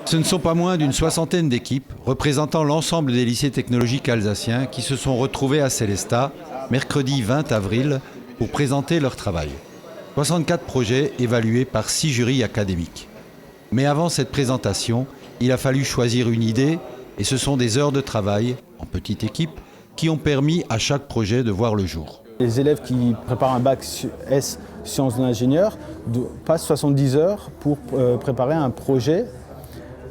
Ce ne sont pas moins d'une soixantaine d'équipes représentant l'ensemble des lycées technologiques alsaciens qui se sont retrouvés à Sélestat, mercredi 20 avril, pour présenter leur travail. 64 projets évalués par 6 jurys académiques. Mais avant cette présentation, il a fallu choisir une idée et ce sont des heures de travail, en petite équipe, qui ont permis à chaque projet de voir le jour. Les élèves qui préparent un bac S sciences de l'ingénieur passent 70 heures pour préparer un projet.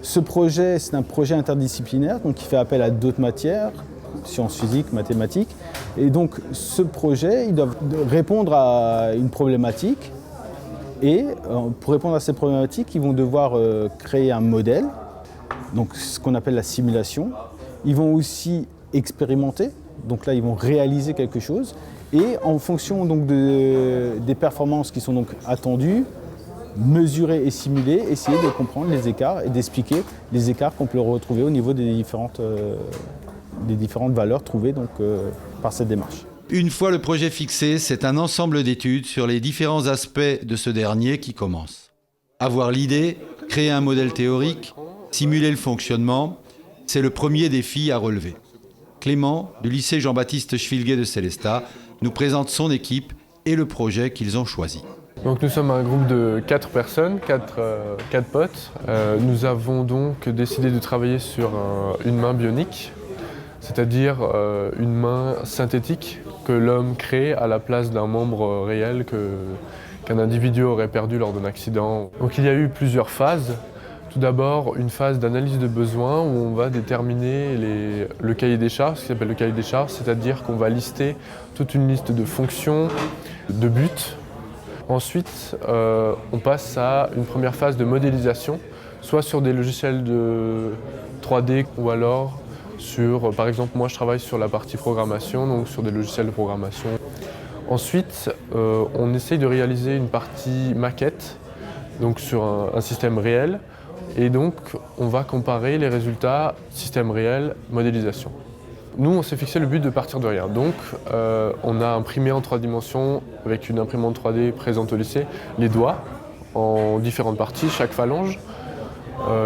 Ce projet, c'est un projet interdisciplinaire, donc qui fait appel à d'autres matières, sciences physiques, mathématiques. Et donc ce projet, ils doivent répondre à une problématique. Et pour répondre à cette problématique, ils vont devoir créer un modèle, donc ce qu'on appelle la simulation. Ils vont aussi expérimenter, donc là ils vont réaliser quelque chose. Et en fonction donc des performances qui sont donc attendues, mesurer et simuler, essayer de comprendre les écarts et d'expliquer les écarts qu'on peut retrouver au niveau des différentes valeurs trouvées donc, par cette démarche. Une fois le projet fixé, c'est un ensemble d'études sur les différents aspects de ce dernier qui commence. Avoir l'idée, créer un modèle théorique, simuler le fonctionnement, c'est le premier défi à relever. Clément, du lycée Jean-Baptiste Schwilger de Sélestat, nous présente son équipe et le projet qu'ils ont choisi. Donc nous sommes un groupe de 4 personnes, 4 potes. Nous avons donc décidé de travailler sur une main bionique, c'est-à-dire une main synthétique que l'homme crée à la place d'un membre réel qu'un individu aurait perdu lors d'un accident. Donc il y a eu plusieurs phases. Tout d'abord, une phase d'analyse de besoins où on va déterminer le cahier des charges, ce qui s'appelle le cahier des charges, c'est-à-dire qu'on va lister toute une liste de fonctions, de buts. Ensuite, on passe à une première phase de modélisation, soit sur des logiciels de 3D ou alors sur, par exemple, moi je travaille sur la partie programmation, donc sur des logiciels de programmation. Ensuite, on essaye de réaliser une partie maquette, donc sur un système réel, et donc on va comparer les résultats système réel, modélisation. Nous, on s'est fixé le but de partir de rien. Donc, on a imprimé en 3 dimensions, avec une imprimante 3D présente au lycée, les doigts en différentes parties, chaque phalange.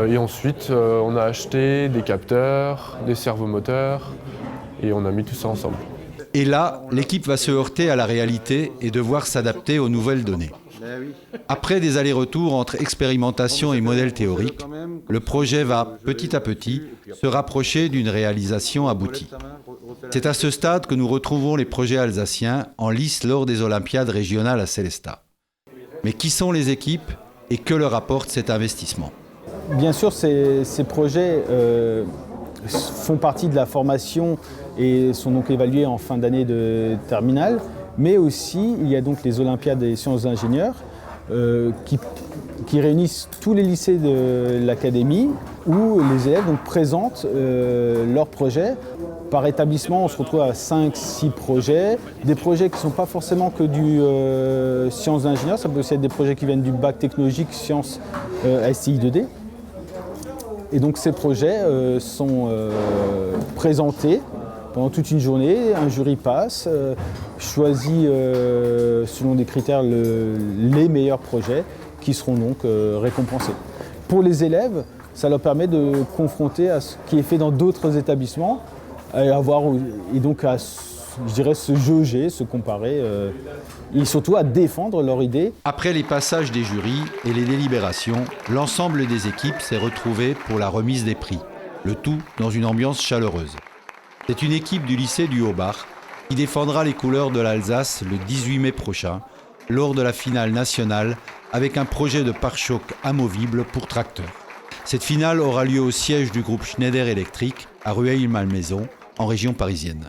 Et ensuite, on a acheté des capteurs, des servomoteurs, et on a mis tout ça ensemble. Et là, l'équipe va se heurter à la réalité et devoir s'adapter aux nouvelles données. Après des allers-retours entre expérimentation et modèle théorique, le projet va, petit à petit, se rapprocher d'une réalisation aboutie. C'est à ce stade que nous retrouvons les projets alsaciens en lice lors des Olympiades régionales à Sélestat. Mais qui sont les équipes et que leur apporte cet investissement ? Bien sûr, ces projets font partie de la formation et sont donc évalués en fin d'année de terminale. Mais aussi, il y a donc les Olympiades des sciences d'ingénieurs qui réunissent tous les lycées de l'académie où les élèves donc, présentent leurs projets. Par établissement, on se retrouve à 5-6 projets. Des projets qui ne sont pas forcément que du sciences d'ingénieurs, ça peut aussi être des projets qui viennent du bac technologique sciences STI 2D. Et donc ces projets sont présentés pendant toute une journée, un jury passe, choisit selon des critères les meilleurs projets qui seront donc récompensés. Pour les élèves, ça leur permet de confronter à ce qui est fait dans d'autres établissements et donc à, je dirais, se jauger, se comparer et surtout à défendre leur idée. Après les passages des jurys et les délibérations, l'ensemble des équipes s'est retrouvé pour la remise des prix, le tout dans une ambiance chaleureuse. C'est une équipe du lycée du Haut-Bar qui défendra les couleurs de l'Alsace le 18 mai prochain, lors de la finale nationale, avec un projet de pare-choc amovible pour tracteurs. Cette finale aura lieu au siège du groupe Schneider Electric, à Rueil-Malmaison, en région parisienne.